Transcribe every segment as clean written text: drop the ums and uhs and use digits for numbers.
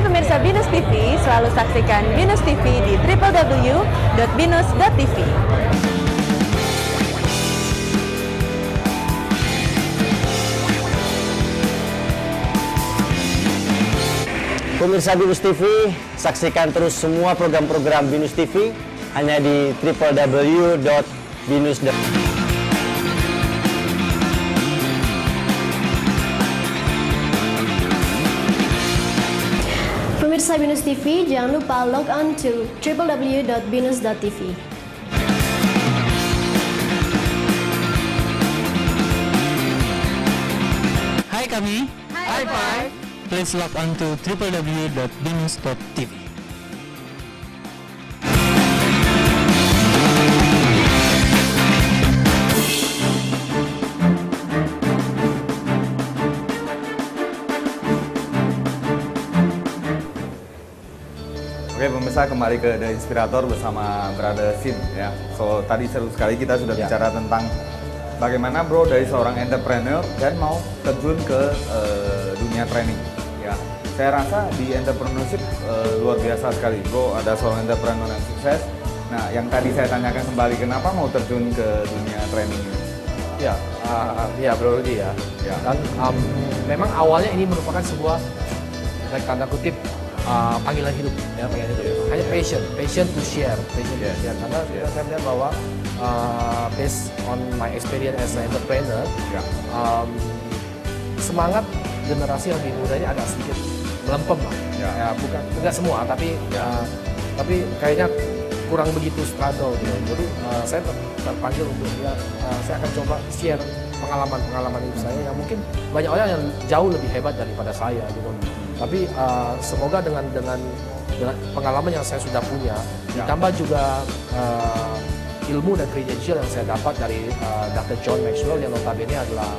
pemirsa Binus TV, selalu saksikan Binus TV di www.binus.tv. Pemirsa Binus TV, saksikan terus semua program-program Binus TV hanya di www.binus.tv. Pemirsa Binus TV, jangan lupa log on to www.binus.tv. Hai kami. High five. Please log on to www.binus.tv. Oke pemirsa, kembali ke The Inspirator bersama Brother Sim ya. So tadi seru sekali kita sudah bicara tentang bagaimana bro dari seorang entrepreneur dan mau terjun ke dunia training ya. Saya rasa di entrepreneurship luar biasa sekali bro, ada seorang entrepreneur yang sukses. Nah yang tadi saya tanyakan kembali, kenapa mau terjun ke dunia training ini? Ya Bro Rudi ya. Dan memang awalnya ini merupakan sebuah tanda kutip panggilan hidup ya, panggilan hidup. Hanya passion to share. Karena saya melihat bahwa based on my experience as an entrepreneur, semangat generasi yang lebih muda ini agak sedikit melempem lah. Ya, bukan enggak semua, tapi kayaknya kurang begitu struggle gitu. Jadi saya terpanggil untuk saya akan coba share pengalaman hidup saya yang mungkin banyak orang yang jauh lebih hebat daripada saya gitu. Tapi semoga dengan pengalaman yang saya sudah punya, ditambah juga ilmu dan credential yang saya dapat dari Dr. John Maxwell yang notabene adalah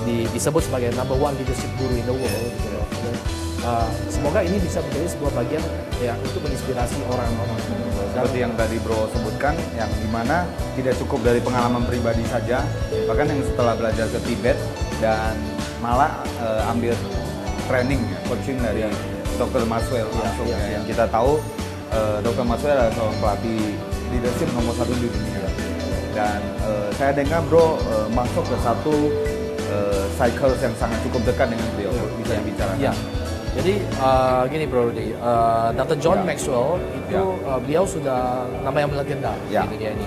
disebut sebagai number one leadership guru in the world. Gitu. Semoga ini bisa menjadi sebuah bagian ya untuk menginspirasi orang-orang. Seperti yang tadi bro sebutkan, yang dimana tidak cukup dari pengalaman pribadi saja, bahkan yang setelah belajar ke Tibet dan malah ambil training ya, coaching dari Dr. Maxwell langsung ya. Yang kita tahu Dr. Maxwell adalah seorang pelatih leadership nomor 1 di dunia. Dan saya dengar bro masuk ke satu cycle yang sangat cukup dekat dengan beliau. Bisa dibicarakan. Ya. Jadi gini Bro Rudy, Dr. John Maxwell itu beliau sudah nama yang melegenda di dunia ini.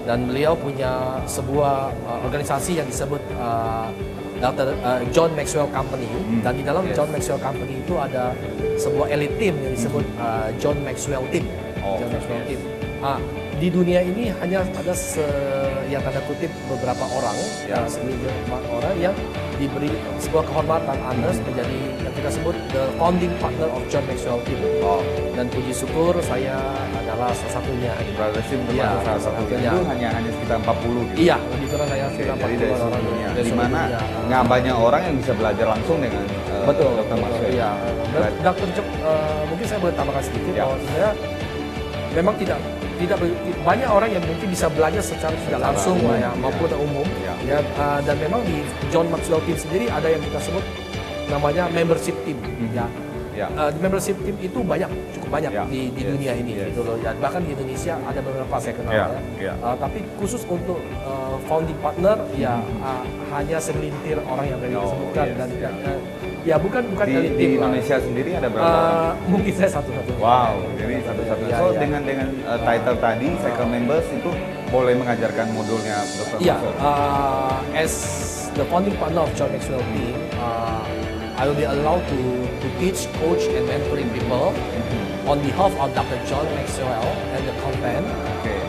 Dan beliau punya sebuah organisasi yang disebut Dr. John Maxwell Company, dan di dalam John Maxwell Company itu ada sebuah elite team yang disebut John Maxwell Team. John Maxwell Team. Di dunia ini hanya ada yang tanda kutip beberapa orang, segelintir orang yang diberi sebuah kehormatan Anda menjadi yang kita sebut the founding partner of John Maxwell Team. Dan puji syukur saya adalah salah satunya. Brother Sim termasuk salah satunya. Itu hanya sekitar 40 gitu. Iya, lebih kurang hanya sekitar 40 orang. Di mana nggak banyak orang yang bisa belajar langsung dengan Dr. Maxwell. Iya. Dr. John, mungkin saya boleh tambahkan sedikit bahwa sebenarnya memang tidak banyak orang yang mungkin bisa belajar secara tidak langsung maupun umum. Dan memang di John Maxwell Team sendiri ada yang kita sebut namanya membership team. Di membership team itu cukup banyak di dunia ini gitu loh. Bahkan di Indonesia ada beberapa saya kenal tapi khusus untuk founding partner hanya segelintir orang yang tadi disebutkan dan bukan di Indonesia sendiri ada berapa? Mungkin saya satu-satunya. Wow, jadi satu-satunya. So dengan title tadi, cycle members itu boleh mengajarkan modulnya Dr. Maxwell. As the founding partner of John Maxwell Team, I will be allowed to teach, coach, and mentoring people on behalf of Dr. John Maxwell and the content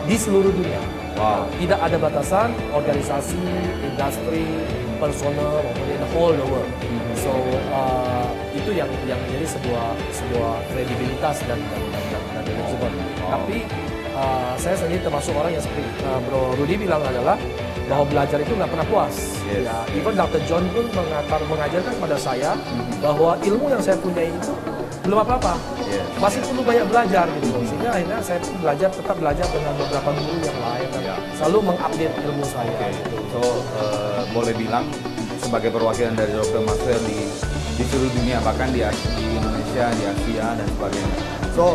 di seluruh dunia. Wow. Tidak ada batasan organisasi, industri, personal, maupun in the whole world. So itu yang menjadi sebuah kredibilitas dan tersebut. Tapi saya sendiri termasuk orang yang seperti Bro Rudy bilang adalah bahwa belajar itu nggak pernah puas. Even Dr. John pun mengajarkan pada saya bahwa ilmu yang saya punya itu belum apa-apa, masih perlu banyak belajar gitu. Sehingga akhirnya saya pun tetap belajar dengan beberapa guru yang lain dan selalu mengupdate ilmu saya. Gitu. So boleh bilang sebagai perwakilan dari Dr. Maxwell di seluruh dunia, bahkan di Indonesia Indonesia, di Asia dan sebagainya. So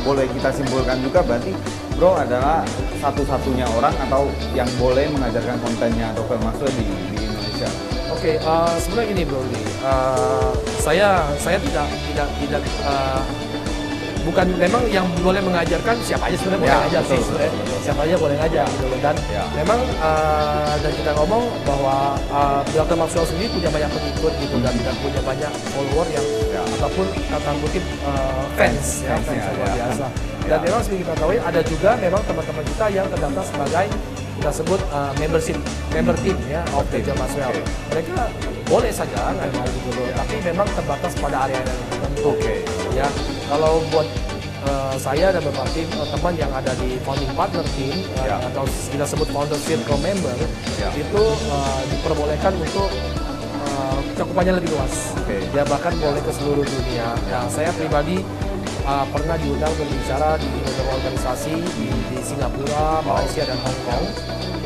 boleh kita simpulkan juga berarti Bro adalah satu-satunya orang atau yang boleh mengajarkan kontennya Dr. Maxwell di Indonesia. Oke, sebenarnya gini Bro, saya tidak bukan memang yang boleh mengajarkan siapa aja sebenarnya boleh ngajar sih sebenarnya, siapa aja boleh ngajar gitu. Dan memang dan kita ngomong bahwa Dr. Maxwell sendiri punya banyak pengikut gitu dan punya banyak follower yang ataupun kata kutip fans ya, fans luar biasa. Dan memang seperti kita tahu ada juga memang teman-teman kita yang terdaftar sebagai kita sebut member team ya of Dr. Maxwell. Mereka boleh saja nggak mau gitu loh, tapi memang terbatas pada area yang tertentu. Ya, kalau buat saya dan beberapa tim teman yang ada di founding partner team atau kita sebut founder circle member itu diperbolehkan untuk cakupannya lebih luas. Ya bahkan boleh ke seluruh dunia. Ya, saya pribadi pernah diundang berbicara di beberapa organisasi di Singapura, Malaysia dan Hong Kong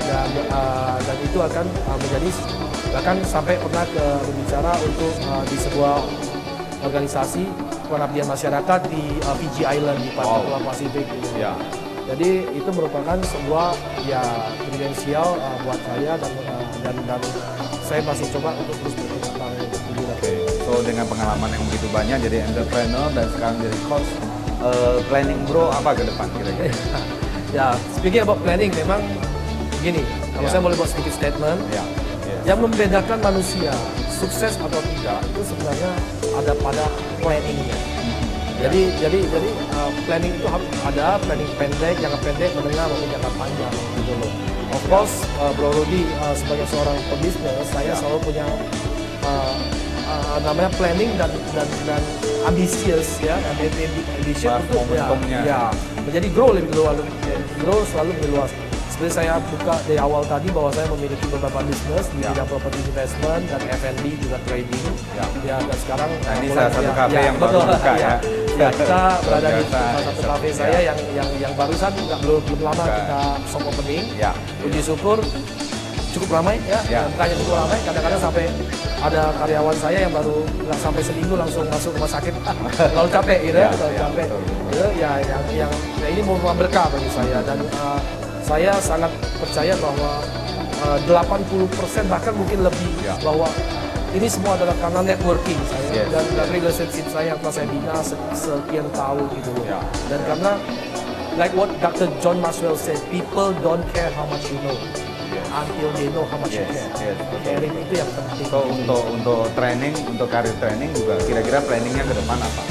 dan itu akan menjadi bahkan sampai pernah berbicara untuk di sebuah organisasi pengabdian masyarakat di Fiji Island di Papua Pasifik. Jadi itu merupakan sebuah kredensial buat saya dan saya masih coba untuk terus berkembang. So dengan pengalaman yang begitu banyak jadi entrepreneur dan sekarang jadi coach, planning Bro apa ke depan kira-kira? Ya, speaking about planning memang begini, kalau saya boleh buat sedikit statement, yang membedakan manusia sukses atau tidak itu sebenarnya ada pada planningnya. Jadi planning itu harus ada planning pendek, jangka pendek, menengah maupun jangka panjang gitu loh. Of course, Bro Rudy sebagai seorang pebisnis, saya selalu punya namanya planning dan ambisius ya, ambition untuk menjadi grow lebih luas, grow selalu lebih luas. Seperti saya buka dari awal tadi bahwa saya memiliki beberapa bisnis di bidang property investment dan F&B juga trading. Dan sekarang ini salah satu kafe yang baru buka ya. Kita berada di salah satu kafe saya yang barusan belum lama kita soft opening. Puji syukur cukup ramai bukannya cukup ramai, kadang-kadang sampai ada karyawan saya yang baru nggak sampai seminggu langsung masuk rumah sakit kalau capek gitu capek gitu yang ini merupakan berkah bagi saya dan saya sangat percaya bahwa 80% bahkan mungkin lebih bahwa ini semua adalah karena networking saya dan relationship saya yang telah saya bina sekian tahun gitu loh. Dan karena like what Dr. John Maxwell said, people don't care how much you know until they know how much you care. Caring itu yang penting. So untuk training, untuk karir training juga kira-kira planningnya ke depan apa?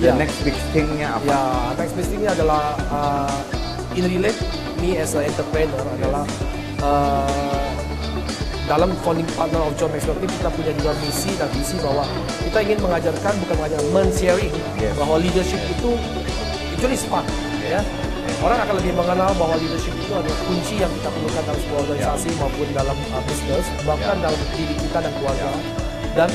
The next big thing-nya apa? Next big thing-nya adalah in relate me as an entrepreneur adalah dalam founding partner of John Maxwell Team kita punya juga misi dan visi bahwa kita ingin mengajarkan bukan mengajarkan, men-sharing bahwa leadership itu is fun ya. Orang akan lebih mengenal bahwa leadership itu adalah kunci yang kita perlukan dalam sebuah organisasi maupun dalam bisnis, bahkan dalam diri kita dan keluarga. Dan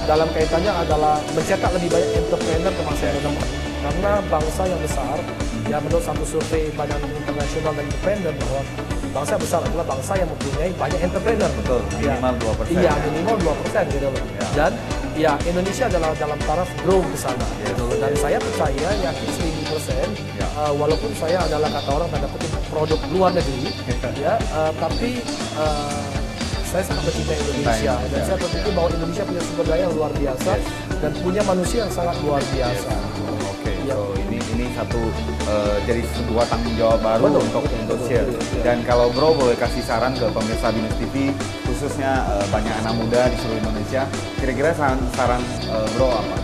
dalam kaitannya adalah mencetak lebih banyak entrepreneur ke masa yang akan datang. Karena bangsa yang besar, ya menurut satu survei Badan Internasional dan Independen bahwa bangsa besar adalah bangsa yang mempunyai banyak entrepreneur. Betul, minimal 2%. Iya, minimal 2% gitu loh. Dan ya Indonesia adalah dalam taraf grow ke sana gitu loh. Dan saya percaya yakin 1000%, walaupun saya adalah kata orang tanda kutip produk luar negeri, tapi saya sangat mencintai Indonesia dan saya berpikir bahwa Indonesia punya sumber daya yang luar biasa dan punya manusia yang sangat luar biasa. So ini satu jadi sebuah tanggung jawab baru untuk share. Dan kalau Bro boleh kasih saran ke pemirsa Binus TV, khususnya banyak anak muda di seluruh Indonesia, kira-kira saran Bro apa?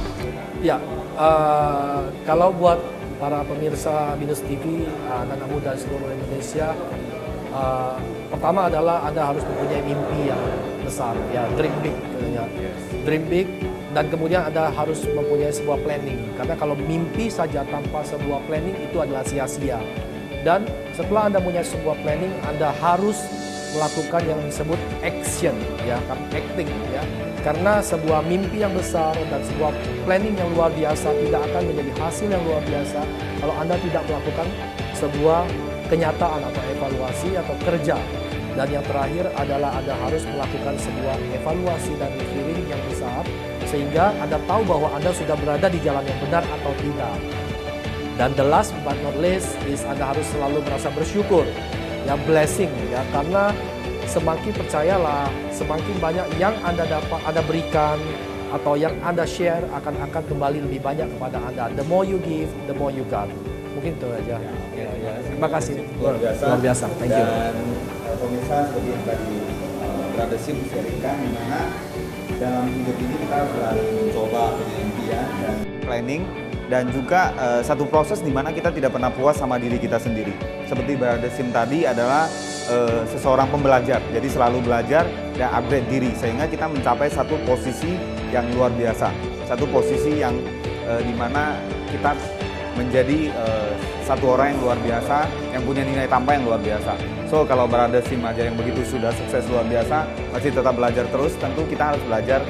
Ya, kalau buat para pemirsa Binus TV, anak muda di seluruh Indonesia, pertama adalah Anda harus mempunyai mimpi yang besar, ya dream big, dream big. Dan kemudian Anda harus mempunyai sebuah planning. Karena kalau mimpi saja tanpa sebuah planning itu adalah sia-sia. Dan setelah Anda punya sebuah planning, Anda harus melakukan yang disebut action, acting, Karena sebuah mimpi yang besar dan sebuah planning yang luar biasa tidak akan menjadi hasil yang luar biasa kalau Anda tidak melakukan sebuah kenyataan atau evaluasi atau kerja. Dan yang terakhir adalah Anda harus melakukan sebuah evaluasi dan reviewing yang besar sehingga Anda tahu bahwa Anda sudah berada di jalan yang benar atau tidak. Dan the last but not least is Anda harus selalu merasa bersyukur, ya blessing ya, karena semakin percayalah, semakin banyak yang Anda dapat, Anda berikan atau yang Anda share akan kembali lebih banyak kepada Anda. The more you give, the more you got. Mungkin itu aja. Ya. Terima kasih. Luar biasa. Thank you. Dan pemirsa seperti yang tadi Brother Sim sharingkan, dimana dalam hidup ini kita selalu mencoba punya impian dan planning, dan juga satu proses di mana kita tidak pernah puas sama diri kita sendiri. Seperti Brother Sim tadi adalah seseorang pembelajar, jadi selalu belajar dan upgrade diri sehingga kita mencapai satu posisi yang luar biasa, satu posisi yang dimana kita menjadi satu orang yang luar biasa, yang punya nilai tambah yang luar biasa. So kalau Brother Sim aja yang begitu sudah sukses luar biasa, masih tetap belajar terus, tentu kita harus belajar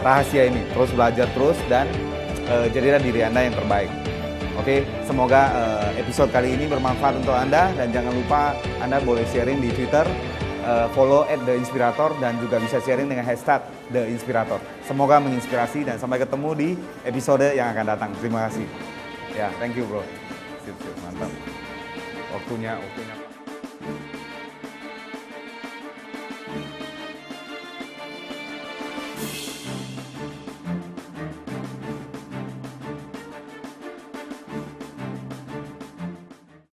rahasia ini, terus belajar terus, dan jadilah diri Anda yang terbaik. Oke, semoga episode kali ini bermanfaat untuk Anda, dan jangan lupa Anda boleh sharing di Twitter, follow @theinspirator, dan juga bisa sharing dengan hashtag #theinspirator. Semoga menginspirasi, dan sampai ketemu di episode yang akan datang. Terima kasih. Ya, thank you bro. Sip, mantap. Waktunya.